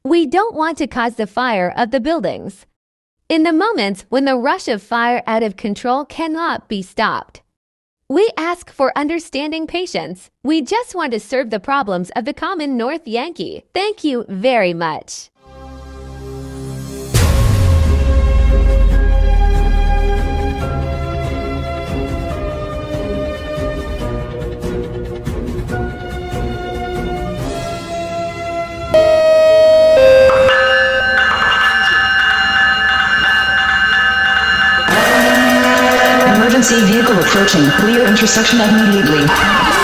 We don't want to cause the fire of the buildings. In the moments when the rush of fire out of control cannot be stopped, we ask for understanding patience. We just want to serve the problems of the common North Yankee. Thank you very much. Emergency vehicle approaching. Clear intersection immediately.